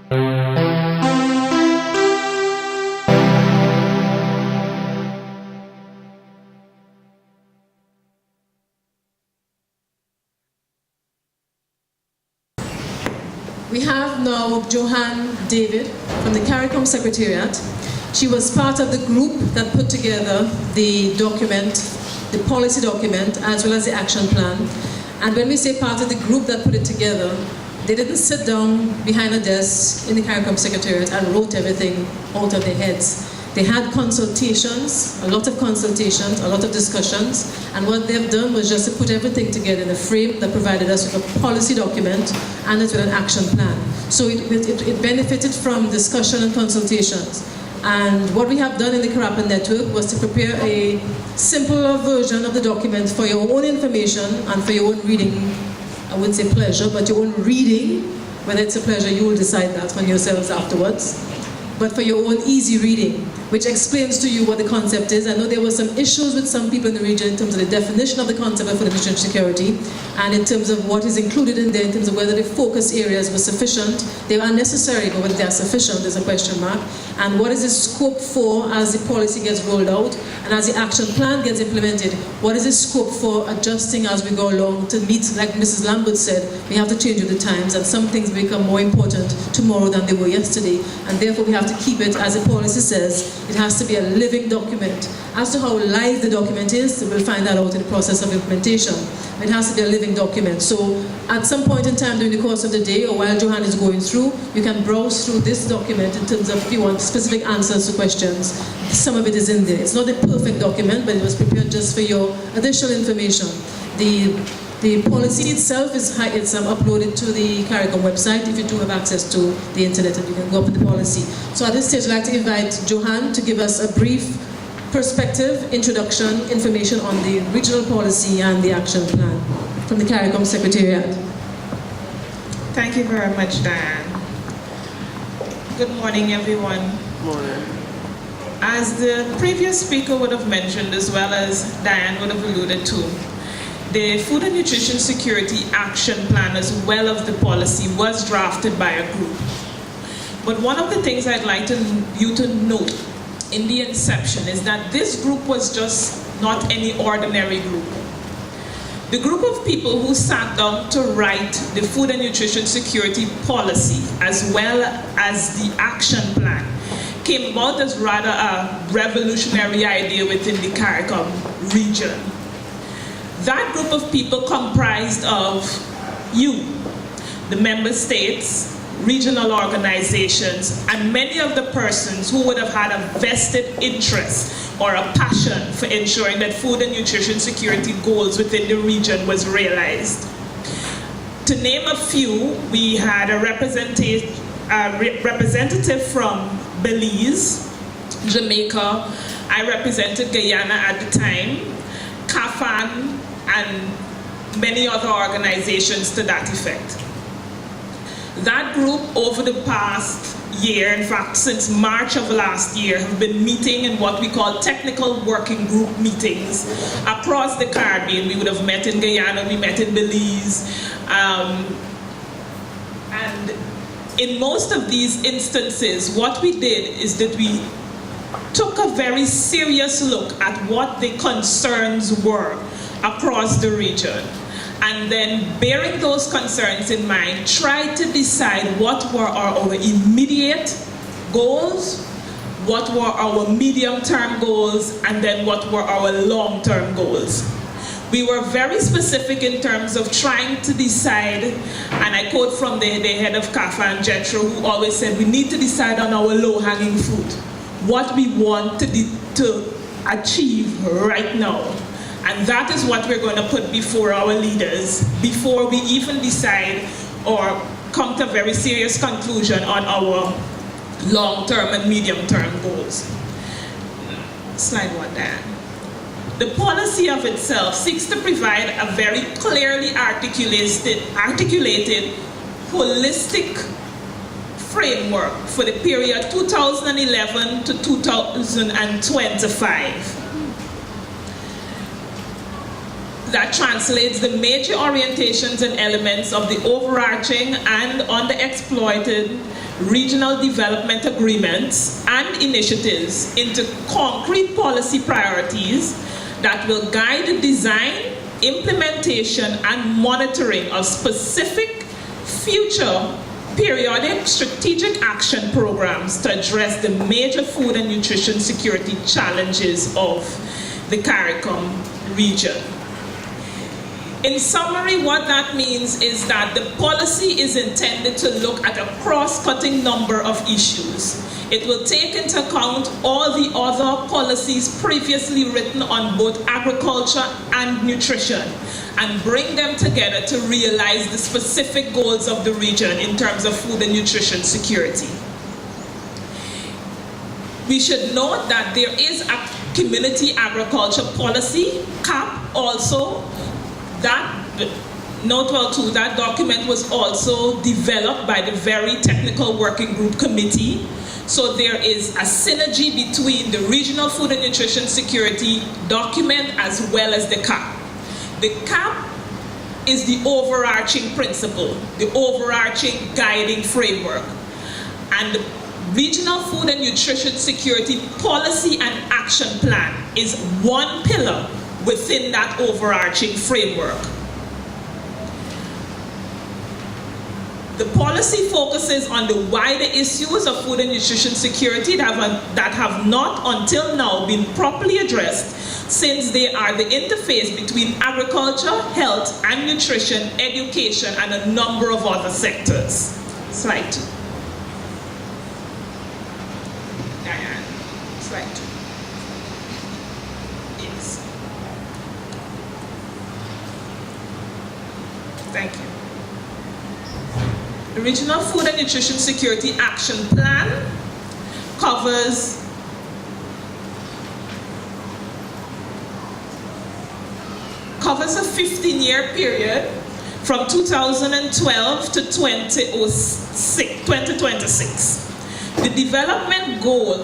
We have now Johanne David from the CARICOM Secretariat. She was part of the group that put together the document, the policy document, as well as the action plan. And when we say part of the group that put it together, they didn't sit down behind a desk in the CARICOM Secretariat and wrote everything out of their heads. They had consultations, a lot of consultations, a lot of discussions, and what they've done was just to put everything together in a frame that provided us with a policy document and with an action plan. So it benefited from discussion and consultations. And what we have done in the CARICOM network was to prepare a simpler version of the document for your own information and for your own reading. I wouldn't say pleasure, but your own reading. Whether it's a pleasure, you will decide that on yourselves afterwards. But for your own easy reading, which explains to you what the concept is. I know there were some issues with some people in the region in terms of the definition of the concept of food and nutrition security, and in terms of what is included in there, in terms of whether the focus areas were sufficient. They are necessary, but whether they are sufficient is a question mark. And what is the scope for as the policy gets rolled out, and as the action plan gets implemented, what is the scope for adjusting as we go along to meet, like Mrs. Lambert said, we have to change with the times, and some things become more important tomorrow than they were yesterday, and therefore we have to keep it, as the policy says, it has to be a living document. As to how live the document is, we'll find that out in the process of implementation. It has to be a living document. So at some point in time during the course of the day, or while Johanne is going through, you can browse through this document in terms of if you want specific answers to questions. Some of it is in there. It's not a perfect document, but it was prepared just for your additional information. The policy itself is uploaded to the CARICOM website if you do have access to the internet, and you can go up with the policy. So at this stage, I'd like to invite Johanne to give us a brief perspective, introduction, information on the regional policy and the action plan from the CARICOM Secretariat. Thank you very much, Diane. Good morning, everyone. Good morning. As the previous speaker would have mentioned, as well as Diane would have alluded to, the Food and Nutrition Security Action Plan, as well as the policy, was drafted by a group. But one of the things I'd like you to note in the inception is that this group was just not any ordinary group. The group of people who sat down to write the Food and Nutrition Security Policy, as well as the action plan, came about as rather a revolutionary idea within the CARICOM region. That group of people comprised of you, the member states, regional organizations, and many of the persons who would have had a vested interest or a passion for ensuring that food and nutrition security goals within the region was realized. To name a few, we had a representative from Belize, Jamaica. I represented Guyana at the time, CAFAN, and many other organizations to that effect. That group over the past year, in fact since March of last year, have been meeting in what we call technical working group meetings across the Caribbean. We would have met in Guyana, we met in Belize, and in most of these instances, what we did is that we took a very serious look at what the concerns were across the region, and then bearing those concerns in mind, tried to decide what were our immediate goals, what were our medium-term goals, and then what were our long-term goals. We were very specific in terms of trying to decide, and I quote from the head of CAFA and Jetro, who always said, we need to decide on our low-hanging fruit, what we want to achieve right now. And that is what we're going to put before our leaders before we even decide or come to a very serious conclusion on our long-term and medium-term goals. Slide one, Dan. The policy of itself seeks to provide a very clearly articulated, holistic framework for the period 2011 to 2025. that translates the major orientations and elements of the overarching and underexploited regional development agreements and initiatives into concrete policy priorities that will guide the design, implementation, and monitoring of specific future periodic strategic action programs to address the major food and nutrition security challenges of the CARICOM region. In summary, what that means is that the policy is intended to look at a cross-cutting number of issues. It will take into account all the other policies previously written on both agriculture and nutrition and bring them together to realize the specific goals of the region in terms of food and nutrition security. We should note that there is a community agriculture policy, CAP, also. Note well too, that document was also developed by the very technical working group committee. So there is a synergy between the regional food and nutrition security document as well as the CAP. The CAP is the overarching principle, the overarching guiding framework. And the regional food and nutrition security policy and action plan is one pillar within that overarching framework. The policy focuses on the wider issues of food and nutrition security that have not until now been properly addressed, since they are the interface between agriculture, health and nutrition, education, and a number of other sectors. Slide 2. Diane, slide 2. Yes. Thank you. The Regional Food and Nutrition Security Action Plan covers a 15-year period from 2012 to 2026. The development goal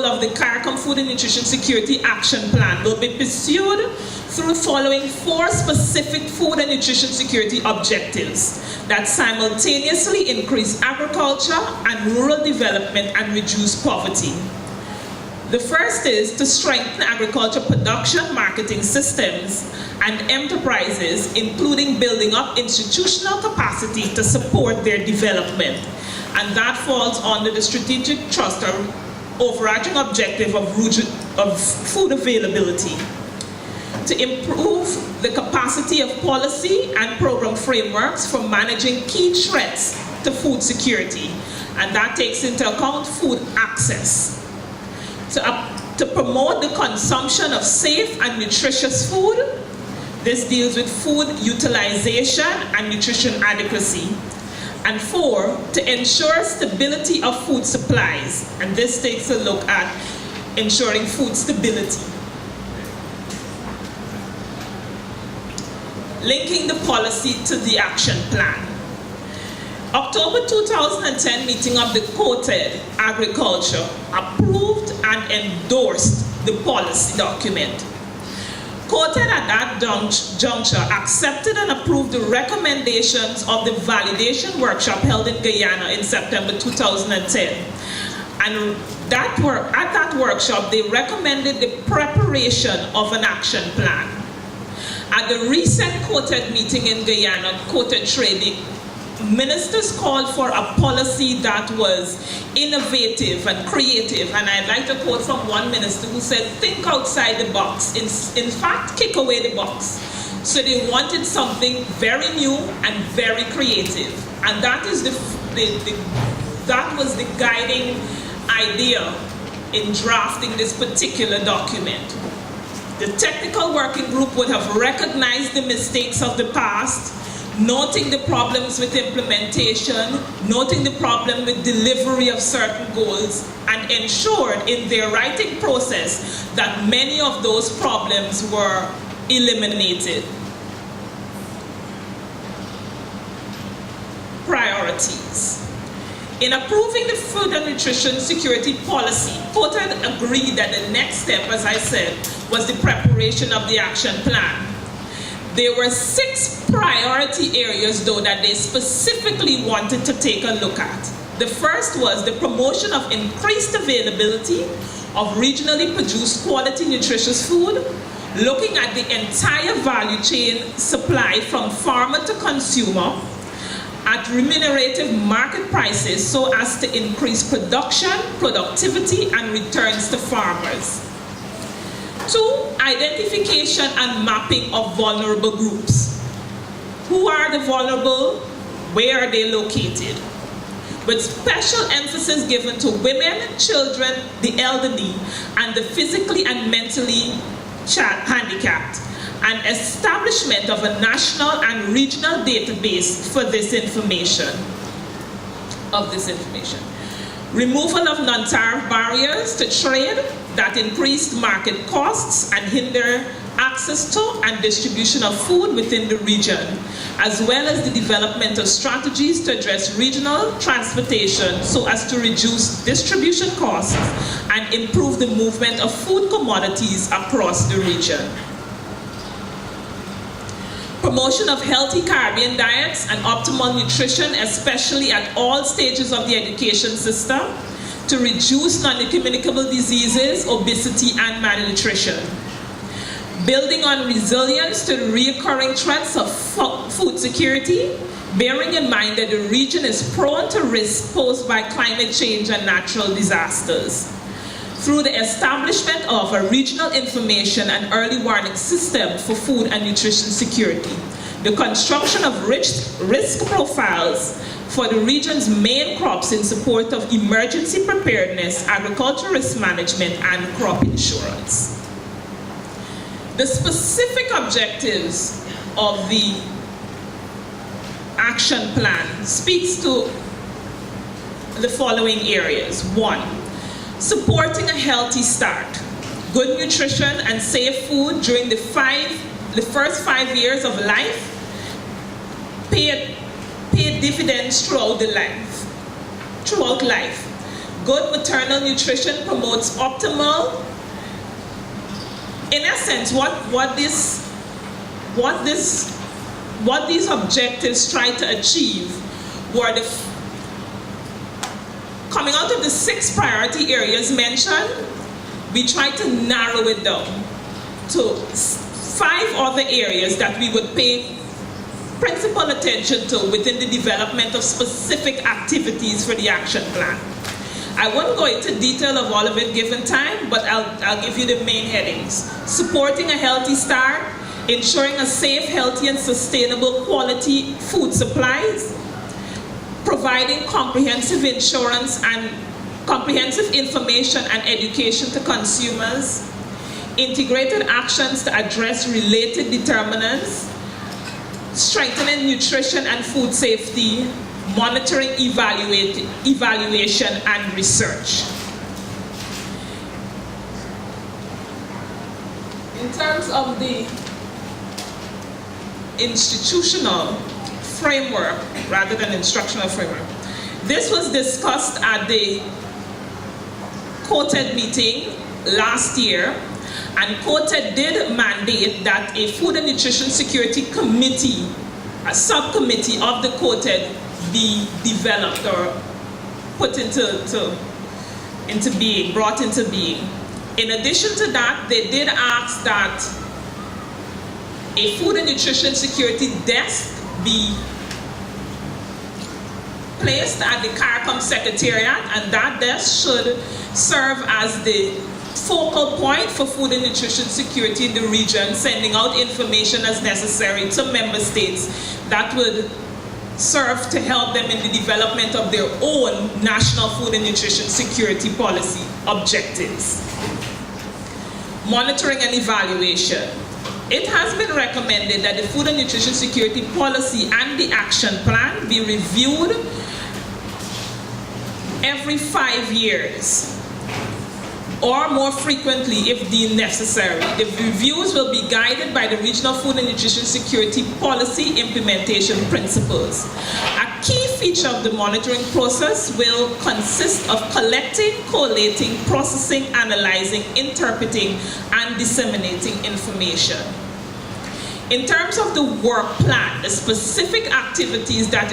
of the CARICOM Food and Nutrition Security Action Plan will be pursued through following 4 specific food and nutrition security objectives that simultaneously increase agriculture and rural development and reduce poverty. The first is to strengthen agriculture production, marketing systems, and enterprises, including building up institutional capacity to support their development. And that falls under the strategic trust or overarching objective of food availability. To improve the capacity of policy and program frameworks for managing key threats to food security, and that takes into account food access. To promote the consumption of safe and nutritious food, this deals with food utilization and nutrition adequacy. And 4, to ensure stability of food supplies, and this takes a look at ensuring food stability. Linking the policy to the action plan. October 2010 meeting of the Quoted Agriculture approved and endorsed the policy document. Quoted at that juncture accepted and approved the recommendations of the validation workshop held in Guyana in September 2010. And at that workshop, they recommended the preparation of an action plan. At the recent Quoted meeting in Guyana, Quoted Trading, ministers called for a policy that was innovative and creative, and I'd like to quote from one minister who said, think outside the box, in fact, kick away the box. So they wanted something very new and very creative, and that is that was the guiding idea in drafting this particular document. The technical working group would have recognized the mistakes of the past, noting the problems with implementation, noting the problem with delivery of certain goals, and ensured in their writing process that many of those problems were eliminated. Priorities. In approving the food and nutrition security policy, COTED agreed that the next step, as I said, was the preparation of the action plan. There were 6 priority areas, though, that they specifically wanted to take a look at. The first was the promotion of increased availability of regionally produced quality nutritious food, looking at the entire value chain supply from farmer to consumer at remunerative market prices so as to increase production, productivity, and returns to farmers. 2, identification and mapping of vulnerable groups. Who are the vulnerable? Where are they located? With special emphasis given to women, children, the elderly, and the physically and mentally handicapped, and establishment of a national and regional database for this information. Removal of non-tariff barriers to trade that increased market costs and hinder access to and distribution of food within the region, as well as the development of strategies to address regional transportation so as to reduce distribution costs and improve the movement of food commodities across the region. Promotion of healthy Caribbean diets and optimal nutrition, especially at all stages of the education system, to reduce non-communicable diseases, obesity, and malnutrition. Building on resilience to the recurring threats of food security, bearing in mind that the region is prone to risks posed by climate change and natural disasters. Through the establishment of a regional information and early warning system for food and nutrition security, the construction of risk profiles for the region's main crops in support of emergency preparedness, agricultural risk management, and crop insurance. The specific objectives of the action plan speaks to the following areas. 1, supporting a healthy start. Good nutrition and safe food during the first 5 years of life pay dividends throughout life. Good maternal nutrition promotes optimal. In essence, what these objectives try to achieve were coming out of the 6 priority areas mentioned, we tried to narrow it down to 5 other areas that we would pay principal attention to within the development of specific activities for the action plan. I won't go into detail of all of it given time, but I'll give you the main headings. Supporting a healthy start, ensuring a safe, healthy, and sustainable quality food supplies, providing comprehensive insurance and comprehensive information and education to consumers, integrated actions to address related determinants, strengthening nutrition and food safety, monitoring, evaluation, and research. In terms of the institutional framework, rather than instructional framework, this was discussed at the COTED meeting last year, and COTED did mandate that a Food and Nutrition Security Committee, a subcommittee of the COTED, be developed or put into being, brought into being. In addition to that, they did ask that a Food and Nutrition Security desk be placed at the CARICOM Secretariat, and that desk should serve as the focal point for food and nutrition security in the region, sending out information as necessary to member states that would serve to help them in the development of their own national food and nutrition security policy objectives. Monitoring and evaluation. It has been recommended that the food and nutrition security policy and the action plan be reviewed every 5 years, or more frequently if deemed necessary. The reviews will be guided by the Regional Food and Nutrition Security Policy Implementation Principles. A A key feature of the monitoring process will consist of collecting, collating, processing, analyzing, interpreting, and disseminating information. In terms of the work plan, the specific activities that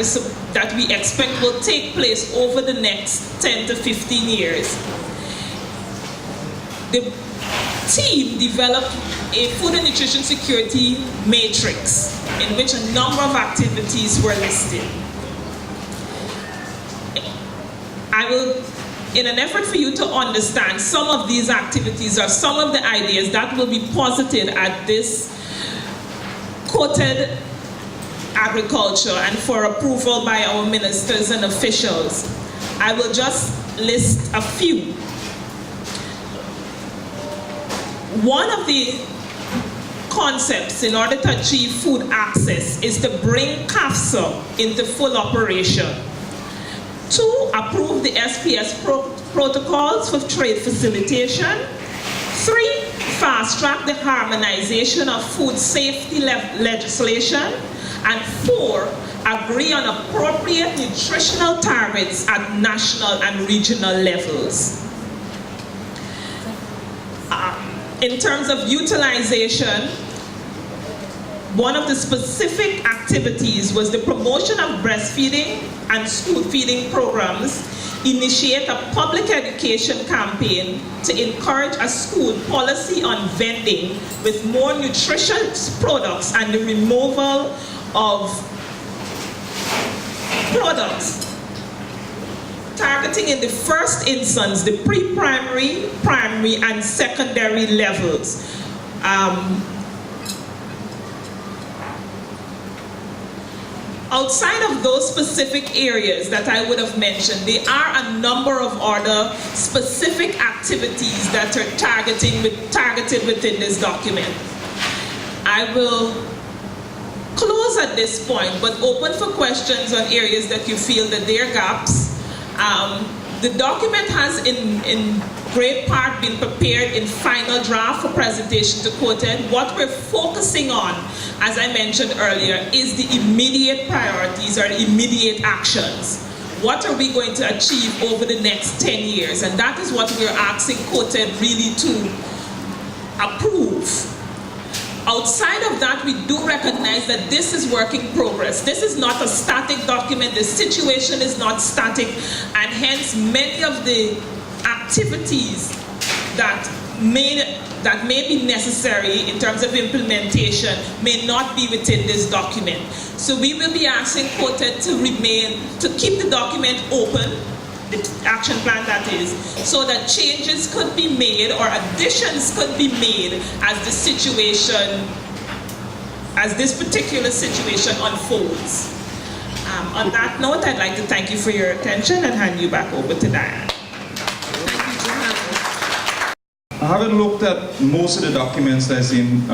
we expect will take place over the next 10 to 15 years, the team developed a food and nutrition security matrix in which a number of activities were listed. I will, in an effort for you to understand some of these activities or some of the ideas that will be posited at this quoted agriculture and for approval by our ministers and officials, I will just list a few. One of the concepts in order to achieve food access is to bring CAFSA into full operation. 2, approve the SPS protocols for trade facilitation. 3, fast-track the harmonization of food safety legislation. And 4, agree on appropriate nutritional targets at national and regional levels. In terms of utilization, one of the specific activities was the promotion of breastfeeding and school feeding programs, initiate a public education campaign to encourage a school policy on vending with more nutritious products and the removal of products targeting in the first instance the pre-primary, primary, and secondary levels. Outside of those specific areas that I would have mentioned, there are a number of other specific activities that are targeted within this document. I will close at this point, but open for questions on areas that you feel that there are gaps. The document has in great part been prepared in final draft for presentation to quoted. What we're focusing on, as I mentioned earlier, is the immediate priorities or immediate actions. What are we going to achieve over the next 10 years? And that is what we're asking quoted really to approve. Outside of that, we do recognize that this is work in progress. This is not a static document. The situation is not static, and hence many of the activities that may be necessary in terms of implementation may not be within this document. So we will be asking quoted to keep the document open, the action plan that is, so that changes could be made or additions could be made as the situation, as this particular situation unfolds. On that note, I'd like to thank you for your attention and hand you back over to Diane. I haven't looked at most of the documents that's in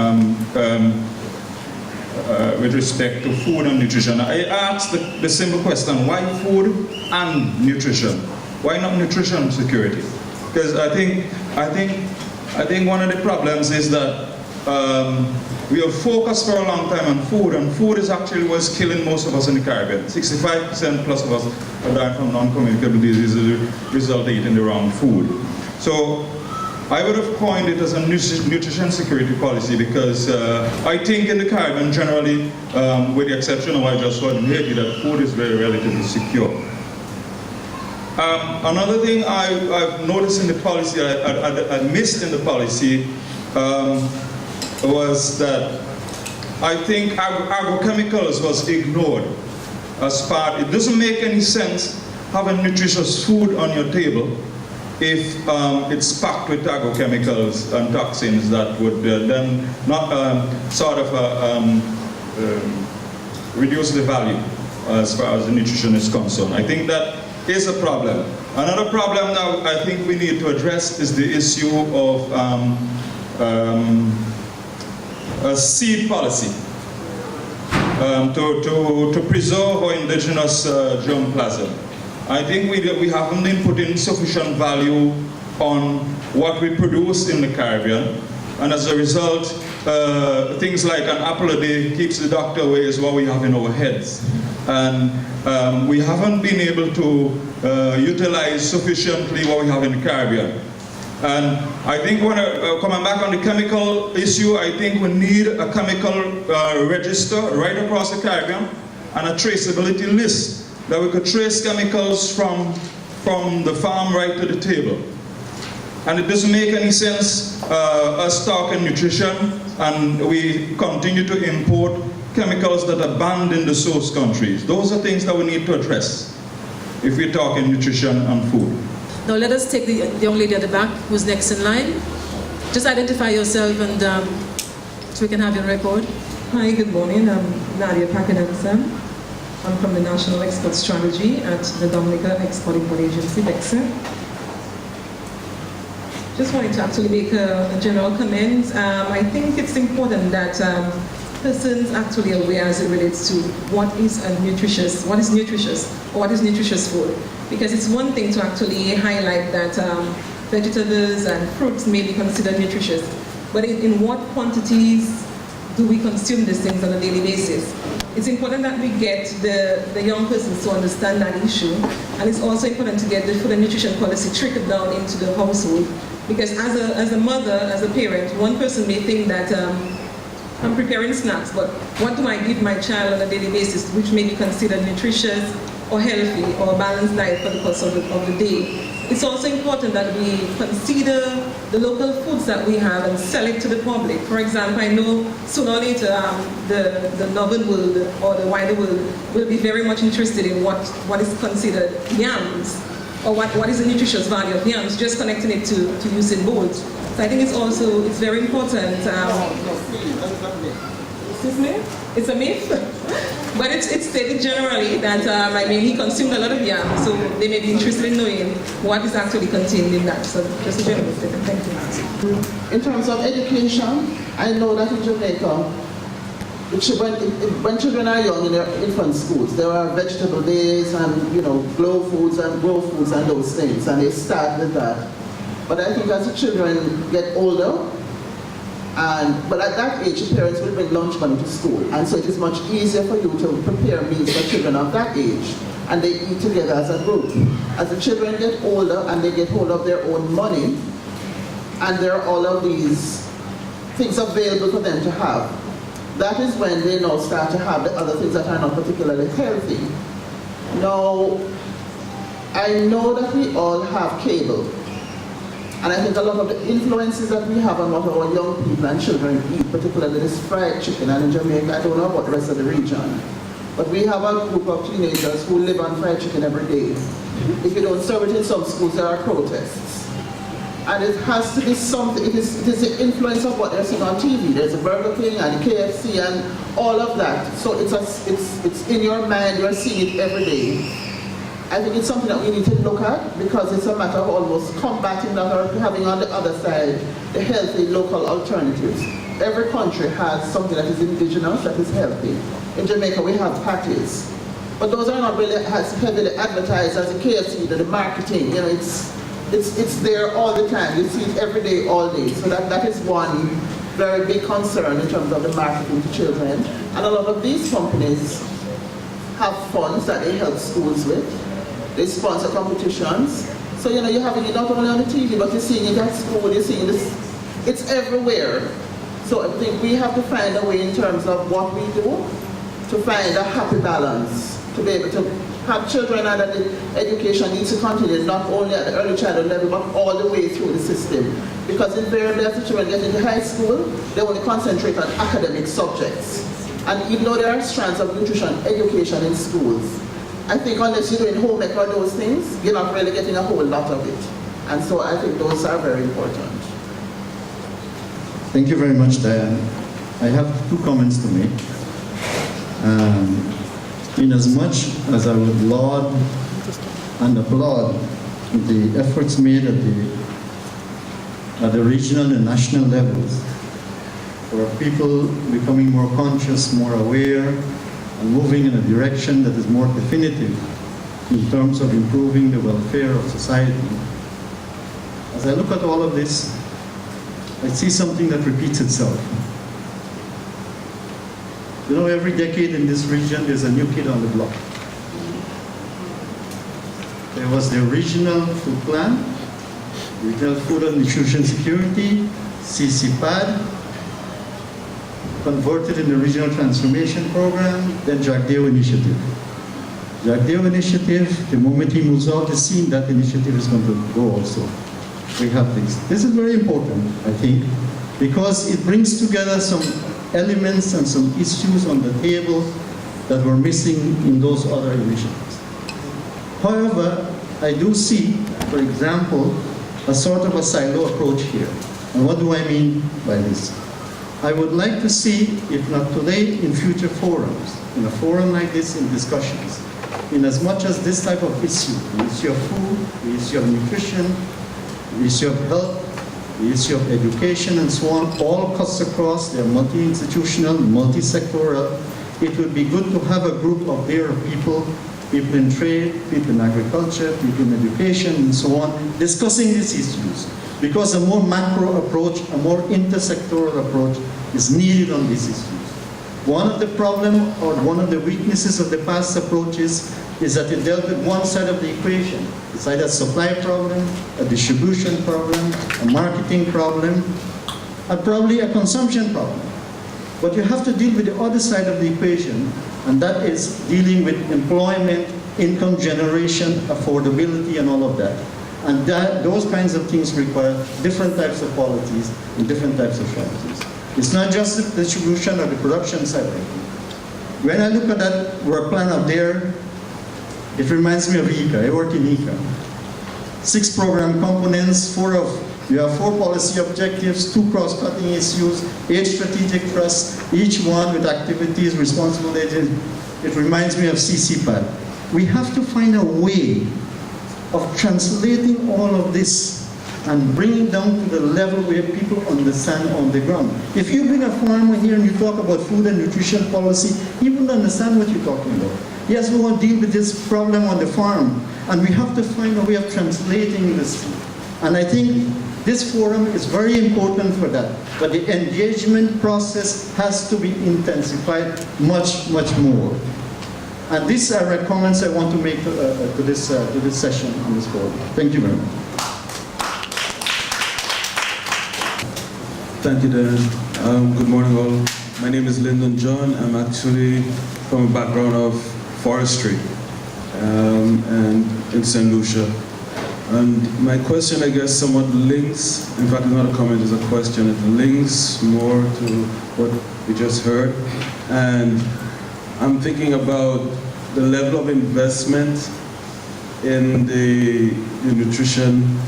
with respect to food and nutrition. I asked the simple question, why food and nutrition? Why not nutrition security? Because I think one of the problems is that we have focused for a long time on food, and food is actually what's killing most of us in the Caribbean. 65% plus of us are dying from non-communicable diseases resulting in the wrong food. So I would have coined it as a nutrition security policy because I think in the Caribbean generally, with the exception of I just heard in Haiti, that food is very relatively secure. Another thing I've noticed in the policy, I missed in the policy, was that I think agrochemicals was ignored as part. It doesn't make any sense having nutritious food on your table if it's packed with agrochemicals and toxins that would then not sort of reduce the value as far as the nutrition is concerned. I think that is a problem. Another problem now I think we need to address is the issue of a seed policy to preserve our indigenous germplasm. I think we haven't been putting sufficient value on what we produce in the Caribbean, and as a result, things like an apple a day keeps the doctor away is what we have in our heads. And we haven't been able to utilize sufficiently what we have in the Caribbean. And I think when coming back on the chemical issue, I think we need a chemical register right across the Caribbean and a traceability list that we could trace chemicals from the farm right to the table. And it doesn't make any sense us talking nutrition and we continue to import chemicals that are banned in the source countries. Those are things that we need to address if we're talking nutrition and food. Now let us take the young lady at the back who's next in line. Just identify yourself and so we can have your record. Hi, good morning. I'm Nadia Pakinansan. I'm from the National Export Strategy at the Dominica Export-Import Agency, DEXA. Just wanted to actually make a general comment. I think it's important that persons actually aware as it relates to what is nutritious food. Because it's one thing to actually highlight that vegetables and fruits may be considered nutritious, but in what quantities do we consume these things on a daily basis? It's important that we get the young persons to understand that issue, and it's also important to get the food and nutrition policy trickled down into the household, because as a mother, as a parent, one person may think that I'm preparing snacks, but what do I give my child on a daily basis which may be considered nutritious or healthy or a balanced diet for the course of the day? It's also important that we consider the local foods that we have and sell it to the public. For example, I know sooner or later the novel world or the wider world will be very much interested in what is considered yams, or what is the nutritious value of yams, just connecting it to Usain Bolt. So I think it's very important. Excuse me? It's a myth? But it's stated generally that, he consumed a lot of yam, so they may be interested in knowing what is actually contained in that. So just a general statement. Thank you. In terms of education, I know that in Jamaica, when children are young in their infant schools, there are vegetable days and, glow foods and grow foods and those things, and they start with that. But I think as the children get older, but at that age, the parents will bring lunch money to school, and so it is much easier for you to prepare meals for children of that age, and they eat together as a group. As the children get older and they get hold of their own money, and there are all of these things available for them to have, that is when they now start to have the other things that are not particularly healthy. Now, I know that we all have cable. And I think a lot of the influences that we have on what our young people and children eat, particularly this fried chicken, and in Jamaica, I don't know about the rest of the region, but we have a group of teenagers who live on fried chicken every day. If you don't serve it in some schools, there are protests. And it has to be something, it is the influence of what they're seeing on TV. There's a Burger King and KFC and all of that. So it's in your mind, you're seeing it every day. I think it's something that we need to look at, because it's a matter of almost combating that, or having on the other side the healthy local alternatives. Every country has something that is indigenous, that is healthy. In Jamaica we have patties, but those are not really as heavily advertised as the KFC, the marketing. It's there all the time. You see it every day, all day. So that is one very big concern in terms of the marketing to children. And a lot of these companies have funds that they help schools with. They sponsor competitions. So you're having it not only on the TV, but you're seeing it at school, you're seeing this, it's everywhere. So I think we have to find a way in terms of what we do to find a happy balance, to be able to have children and that the education needs to continue not only at the early childhood level, but all the way through the system. Because invariably as the children get into high school, they want to concentrate on academic subjects. And even though there are strands of nutrition education in schools, I think unless you're doing home ec or those things, you're not really getting a whole lot of it. And so I think those are very important. Thank you very much, Diane. I have two comments to make. In as much as I would laud and applaud the efforts made at the regional and national levels for people becoming more conscious, more aware, and moving in a direction that is more definitive in terms of improving the welfare of society. As I look at all of this, I see something that repeats itself. You know, every decade in this region, there's a new kid on the block. There was the regional food plan, regional food and nutrition security, CCPAD, converted in the regional transformation program, then Jagdeo initiative. Jagdeo initiative, the moment he moves off the scene, that initiative is going to go also. We have things. This is very important, I think, because it brings together some elements and some issues on the table that were missing in those other initiatives. However, I do see, for example, a sort of a silo approach here. And what do I mean by this? I would like to see, if not today, in future forums, in a forum like this, in discussions, in as much as this type of issue, the issue of food, the issue of nutrition, the issue of health, the issue of education and so on, all cuts across, they're multi-institutional, multi-sectoral. It would be good to have a group of their people in trade, people in agriculture, people in education and so on, discussing these issues. Because a more macro approach, a more intersectoral approach is needed on these issues. One of the problems or one of the weaknesses of the past approaches is that it dealt with one side of the equation. It's either a supply problem, a distribution problem, a marketing problem, and probably a consumption problem. But you have to deal with the other side of the equation, and that is dealing with employment, income generation, affordability, and all of that. And those kinds of things require different types of policies and different types of strategies. It's not just the distribution or the production side. When I look at that work plan up there, it reminds me of ICA. I work in ICA. 6 program components, you have 4 policy objectives, 2 cross-cutting issues, 8 strategic thrusts, each one with activities, responsible agents. It reminds me of CCPAD. We have to find a way of translating all of this and bringing it down to the level where people understand on the ground. If you bring a farmer here and you talk about food and nutrition policy, he wouldn't understand what you're talking about. Yes, we want to deal with this problem on the farm, and we have to find a way of translating this. And I think this forum is very important for that. But the engagement process has to be intensified much, much more. And these are the comments I want to make to this session on this board. Thank you very much. Thank you, Darren. Good morning, all. My name is Lyndon John. I'm actually from a background of forestry and in St. Lucia. And my question, I guess, somewhat links, in fact, it's not a comment, it's a question. It links more to what we just heard. And I'm thinking about the level of investment in the nutrition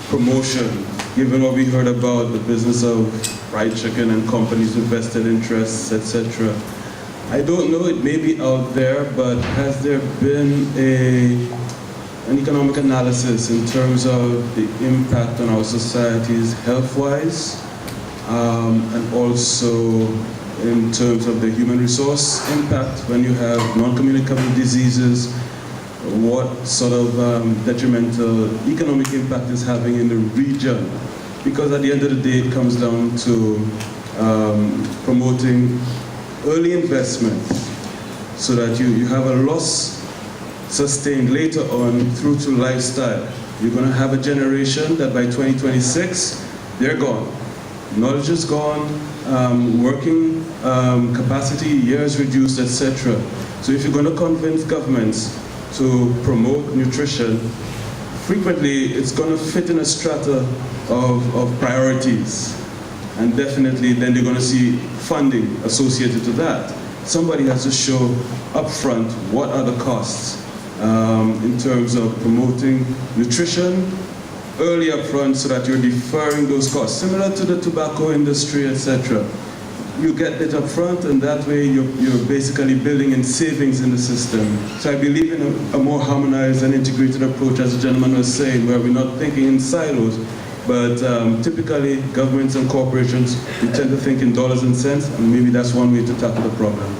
promotion, given what we heard about the business of fried chicken and companies with vested interests, etc. I don't know, it may be out there, but has there been an economic analysis in terms of the impact on our societies health-wise, and also in terms of the human resource impact when you have non-communicable diseases, what sort of detrimental economic impact is having in the region? Because at the end of the day, it comes down to promoting early investment so that you have a loss sustained later on through to lifestyle. You're going to have a generation that by 2026, they're gone. Knowledge is gone, working capacity, years reduced, etc. So if you're going to convince governments to promote nutrition, frequently it's going to fit in a strata of priorities. And definitely then they're going to see funding associated to that. Somebody has to show upfront what are the costs in terms of promoting nutrition early upfront so that you're deferring those costs. Similar to the tobacco industry, etc. You get it upfront, and that way you're basically building in savings in the system. So I believe in a more harmonized and integrated approach, as the gentleman was saying, where we're not thinking in silos, but typically governments and corporations, we tend to think in dollars and cents, and maybe that's one way to tackle the problem.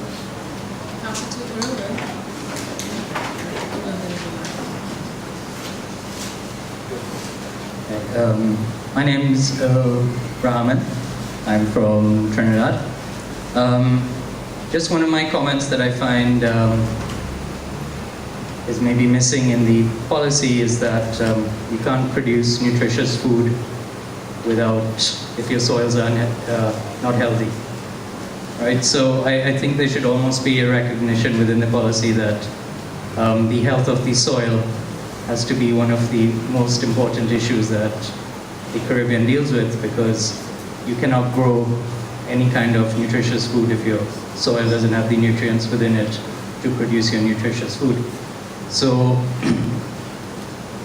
My name is Rahman. I'm from Trinidad. Just one of my comments that I find is maybe missing in the policy is that you can't produce nutritious food without, if your soils are not healthy. Right? So I think there should almost be a recognition within the policy that the health of the soil has to be one of the most important issues that the Caribbean deals with, because you cannot grow any kind of nutritious food if your soil doesn't have the nutrients within it to produce your nutritious food. So,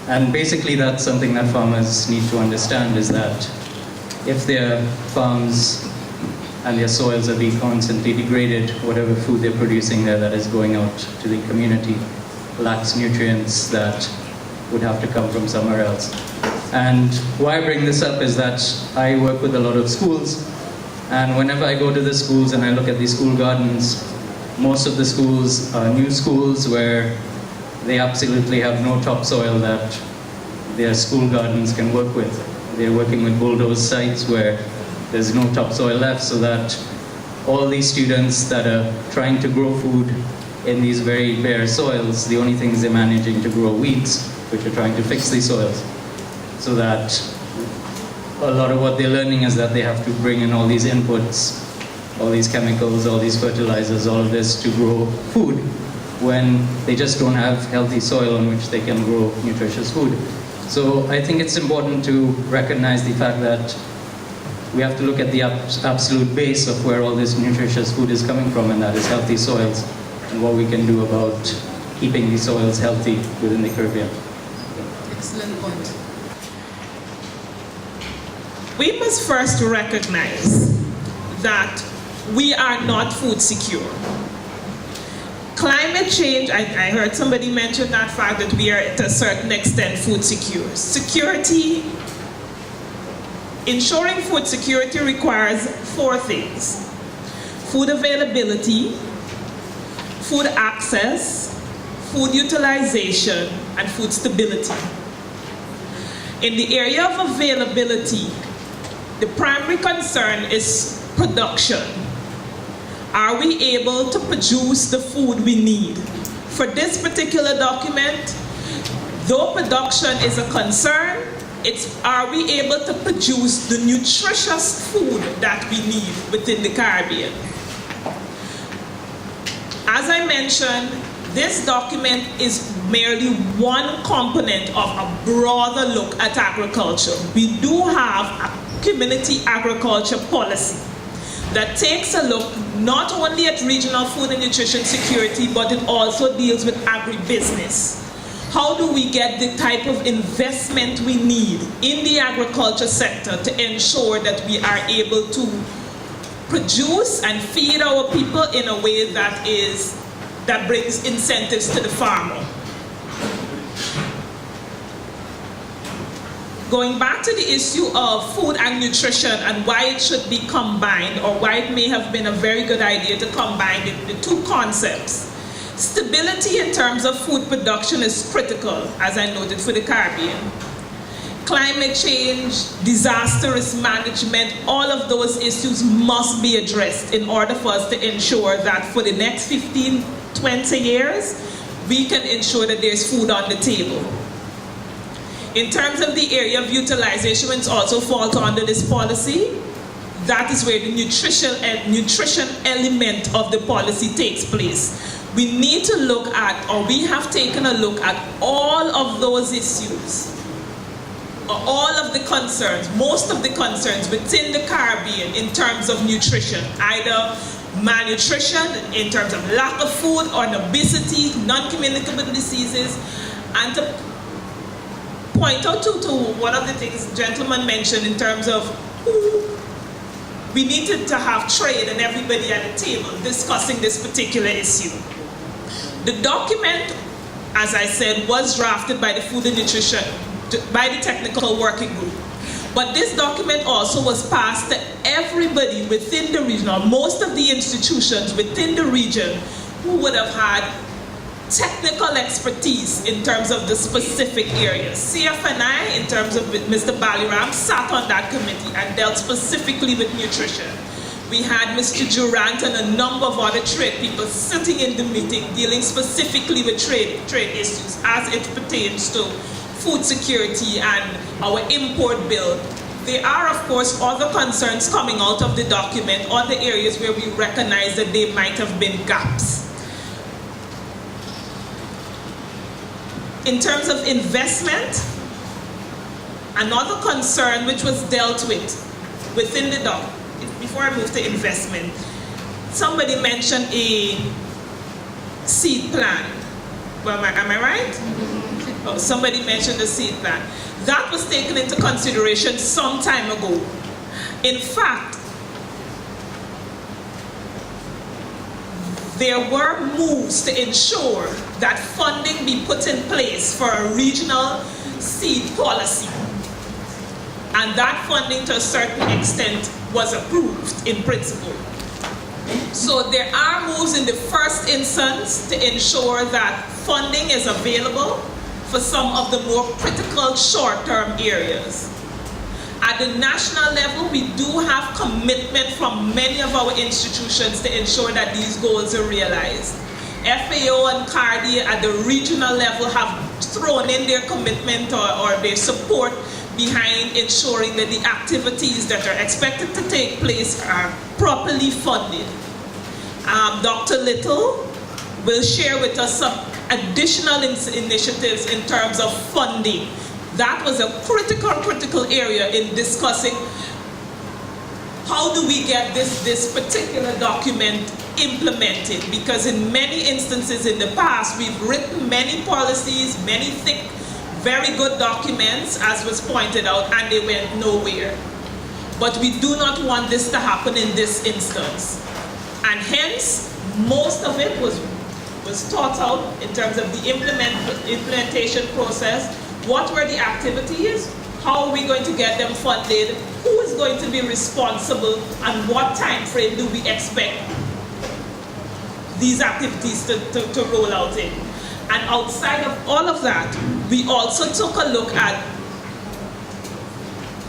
and basically that's something that farmers need to understand, is that if their farms and their soils are being constantly degraded, whatever food they're producing there that is going out to the community lacks nutrients that would have to come from somewhere else. And why I bring this up is that I work with a lot of schools, and whenever I go to the schools and I look at the school gardens, most of the schools are new schools where they absolutely have no topsoil that their school gardens can work with. They're working with bulldozed sites where there's no topsoil left, so that all these students that are trying to grow food in these very bare soils, the only things they're managing to grow weeds, which are trying to fix these soils. So that a lot of what they're learning is that they have to bring in all these inputs, all these chemicals, all these fertilizers, all of this to grow food, when they just don't have healthy soil on which they can grow nutritious food. So I think it's important to recognize the fact that we have to look at the absolute base of where all this nutritious food is coming from, and that is healthy soils, and what we can do about keeping these soils healthy within the Caribbean. Excellent point. We must first recognize that we are not food secure. Climate change, I heard somebody mention that fact that we are to a certain extent food secure. Security, ensuring food security requires 4 things: food availability, food access, food utilization, and food stability. In the area of availability, the primary concern is production. Are we able to produce the food we need? For this particular document, though production is a concern, it's are we able to produce the nutritious food that we need within the Caribbean? As I mentioned, this document is merely one component of a broader look at agriculture. We do have a community agriculture policy that takes a look not only at regional food and nutrition security, but it also deals with agribusiness. How do we get the type of investment we need in the agriculture sector to ensure that we are able to produce and feed our people in a way that brings incentives to the farmer? Going back to the issue of food and nutrition and why it should be combined, or why it may have been a very good idea to combine the 2 concepts. Stability in terms of food production is critical, as I noted, for the Caribbean. Climate change, disaster risk management, all of those issues must be addressed in order for us to ensure that for the next 15, 20 years, we can ensure that there's food on the table. In terms of the area of utilization, which also falls under this policy, that is where the nutrition element of the policy takes place. We need to look at, or we have taken a look at all of those issues, or all of the concerns, most of the concerns within the Caribbean in terms of nutrition, either malnutrition in terms of lack of food, or obesity, non-communicable diseases, and to point out to one of the things the gentleman mentioned in terms of we needed to have trade and everybody at the table discussing this particular issue. The document, as I said, was drafted by the Food and Nutrition, by the Technical Working Group. But this document also was passed to everybody within the region, or most of the institutions within the region who would have had technical expertise in terms of the specific areas. CFNI, in terms of Mr. Baliram, sat on that committee and dealt specifically with nutrition. We had Mr. Durant and a number of other trade people sitting in the meeting dealing specifically with trade issues as it pertains to food security and our import bill. There are, of course, other concerns coming out of the document, other areas where we recognize that there might have been gaps. In terms of investment, another concern which was dealt with within the document, before I move to investment, somebody mentioned a seed plan. Well, am I right? Oh, somebody mentioned the seed plan. That was taken into consideration some time ago. In fact, there were moves to ensure that funding be put in place for a regional seed policy. And that funding, to a certain extent, was approved in principle. So there are moves in the first instance to ensure that funding is available for some of the more critical short-term areas. At the national level, we do have commitment from many of our institutions to ensure that these goals are realized. FAO and CARDI at the regional level have thrown in their commitment or their support behind ensuring that the activities that are expected to take place are properly funded. Dr. Little will share with us some additional initiatives in terms of funding. That was a critical area in discussing how do we get this particular document implemented, because in many instances in the past we've written many policies, many thick, very good documents, as was pointed out, and they went nowhere. But we do not want this to happen in this instance. And hence, most of it was thought out in terms of the implementation process. What were the activities? How are we going to get them funded? Who is going to be responsible? And what time frame do we expect these activities to roll out in? And outside of all of that, we also took a look at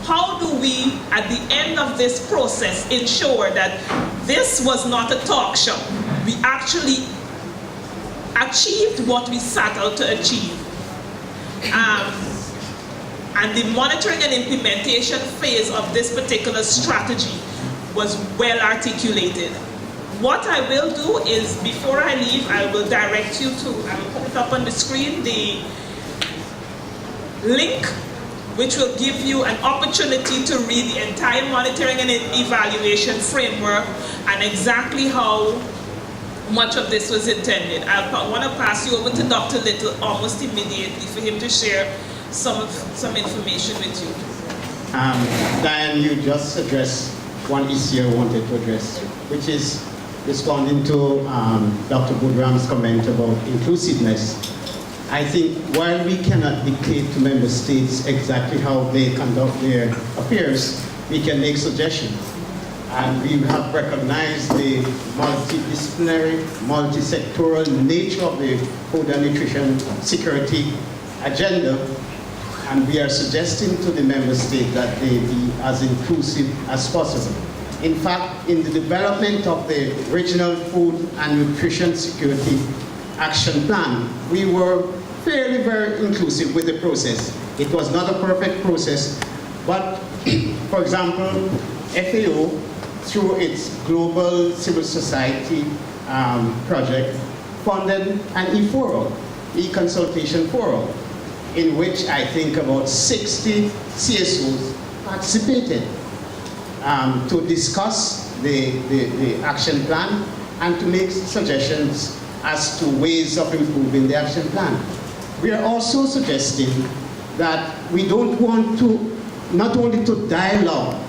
how do we, at the end of this process, ensure that this was not a talk show. We actually achieved what we set out to achieve. And the monitoring and implementation phase of this particular strategy was well articulated. What I will do is, before I leave, I will direct you to, I will put it up on the screen, the link which will give you an opportunity to read the entire monitoring and evaluation framework and exactly how much of this was intended. I want to pass you over to Dr. Little almost immediately for him to share some information with you. Diane, you just addressed one issue I wanted to address, which is responding to Dr. Boudram's comment about inclusiveness. I think while we cannot dictate to member states exactly how they conduct their affairs, we can make suggestions. And we have recognized the multidisciplinary, multi-sectoral nature of the food and nutrition security agenda, and we are suggesting to the member state that they be as inclusive as possible. In fact, in the development of the Regional Food and Nutrition Security Action Plan, we were fairly very inclusive with the process. It was not a perfect process, but for example, FAO, through its Global Civil Society project, funded an e-forum, e-consultation forum, in which I think about 60 CSOs participated to discuss the action plan and to make suggestions as to ways of improving the action plan. We are also suggesting that we don't want to, not only to dialogue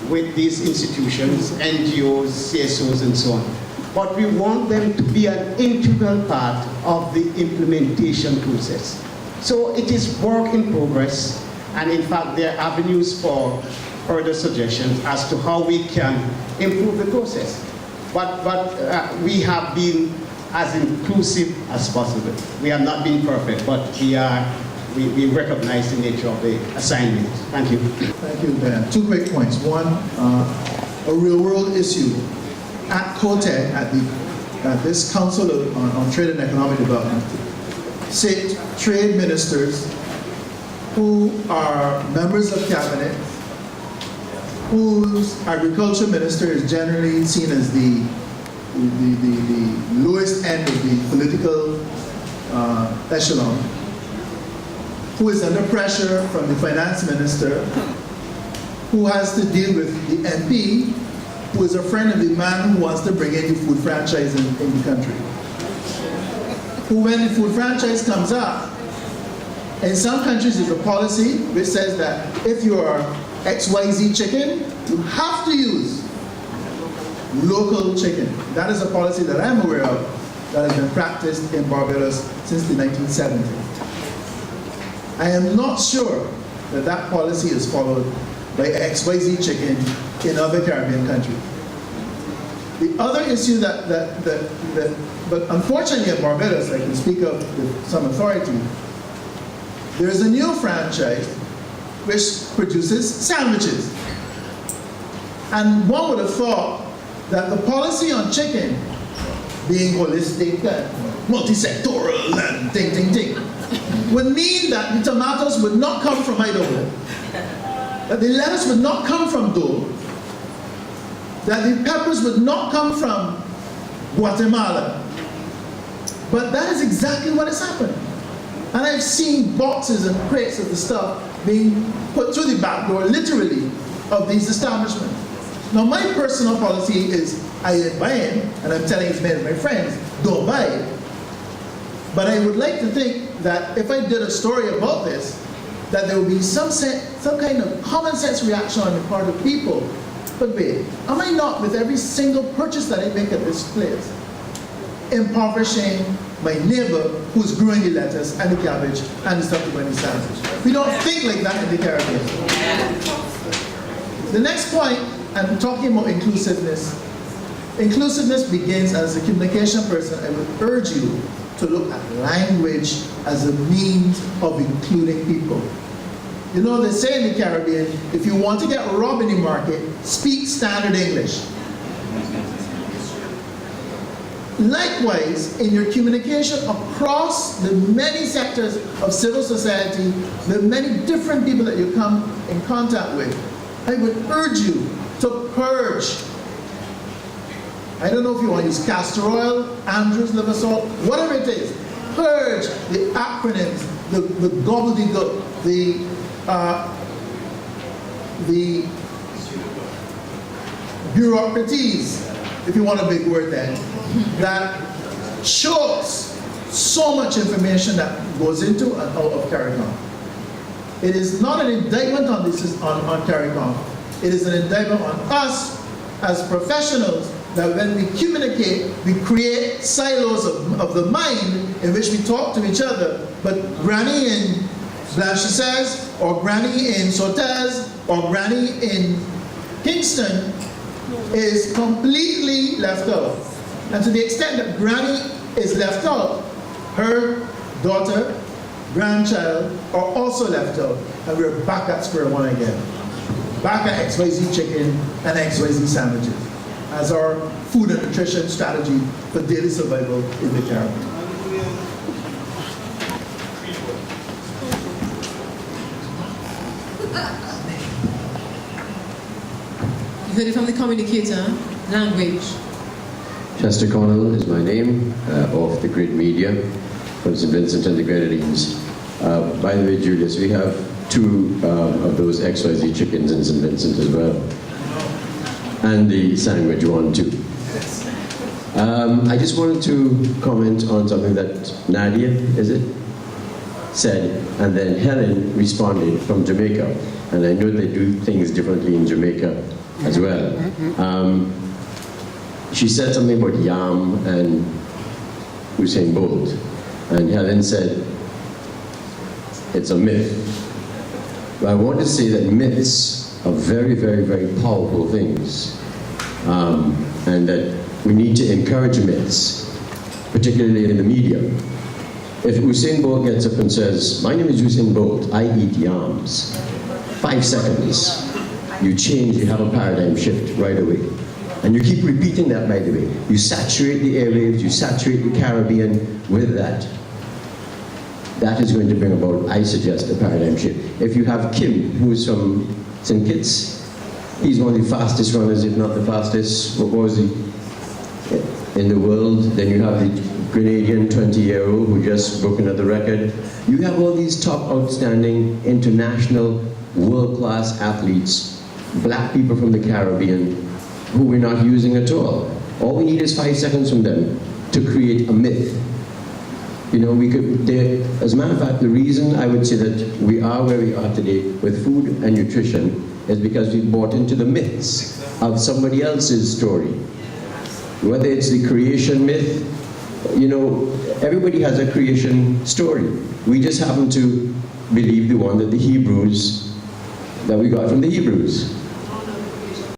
with these institutions, NGOs, CSOs, and so on, but we want them to be an integral part of the implementation process. So it is work in progress, and in fact there are avenues for further suggestions as to how we can improve the process. But we have been as inclusive as possible. We have not been perfect, but we recognize the nature of the assignment. Thank you. Thank you, Dan. Two quick points. One, a real-world issue at COTEC, at this Council on Trade and Economic Development, sit trade ministers who are members of cabinet, whose agriculture minister is generally seen as the lowest end of the political echelon, who is under pressure from the finance minister, who has to deal with the MP, who is a friend of the man who wants to bring in the food franchise in the country. Who, when the food franchise comes up, in some countries there's a policy which says that if you are XYZ chicken, you have to use local chicken. That is a policy that I'm aware of that has been practiced in Barbados since the 1970s. I am not sure that that policy is followed by XYZ chicken in other Caribbean countries. The other issue but unfortunately in Barbados, I can speak of with some authority, there is a new franchise which produces sandwiches. And one would have thought that the policy on chicken, being holistic and multi-sectoral and ting, would mean that the tomatoes would not come from Idaho, that the lettuce would not come from Dole, that the peppers would not come from Guatemala. But that is exactly what has happened. And I've seen boxes and crates of the stuff being put through the back door, literally, of these establishments. Now, my personal policy is I didn't buy it, and I'm telling many of my friends, don't buy it. But I would like to think that if I did a story about this, that there would be some kind of common sense reaction on the part of people. But wait, am I not, with every single purchase that I make at this place, impoverishing my neighbor who's growing the lettuce and the cabbage and the stuff to go in the sandwich? We don't think like that in the Caribbean. The next point, I'm talking about inclusiveness. Inclusiveness begins as a communication person. I would urge you to look at language as a means of including people. You know, they say in the Caribbean, if you want to get robbed in the market, speak standard English. Likewise, in your communication across the many sectors of civil society, the many different people that you come in contact with, I would urge you to purge. I don't know if you want to use castor oil, Andrews liver salt, whatever it is. Purge the acronyms, the gobbledygook, the bureaucraties, if you want a big word then, that shows so much information that goes into and out of CARICOM. It is not an indictment on CARICOM. It is an indictment on us as professionals, that when we communicate, we create silos of the mind in which we talk to each other. But Granny in Blanchisseuse, or Granny in Sotez, or Granny in Kingston is completely left out. And to the extent that Granny is left out, her daughter, grandchild are also left out. And we're back at square one again. Back at XYZ chicken and XYZ sandwiches as our food and nutrition strategy for daily survival in the Caribbean. You heard it from the communicator, language. Chester Connell is my name, of the Grid Media, from St. Vincent and the Grenadines. By the way, Julius, we have two of those XYZ chickens in St. Vincent as well. And the sandwich one too. I just wanted to comment on something that Nadia, is it, said, and then Helen responded from Jamaica. And I know they do things differently in Jamaica as well. She said something about yam and Usain Bolt. And Helen said, it's a myth. But I want to say that myths are very, very, very powerful things. And that we need to encourage myths, particularly in the media. If Usain Bolt gets up and says, my name is Usain Bolt, I eat yams, 5 seconds. you change, you have a paradigm shift right away. And you keep repeating that, by the way. You saturate the airwaves, you saturate the Caribbean with that. That is going to bring about, I suggest, a paradigm shift. If you have Kim, who's from St. Kitts, he's one of the fastest runners, if not the fastest, what was he, in the world. Then you have the Grenadian 20-year-old who just broke another record. You have all these top, outstanding, international, world-class athletes, black people from the Caribbean, who we're not using at all. All we need is 5 seconds from them to create a myth. You know, as a matter of fact, the reason I would say that we are where we are today with food and nutrition is because we bought into the myths of somebody else's story. Whether it's the creation myth, you know, everybody has a creation story. We just happen to believe the one that we got from the Hebrews.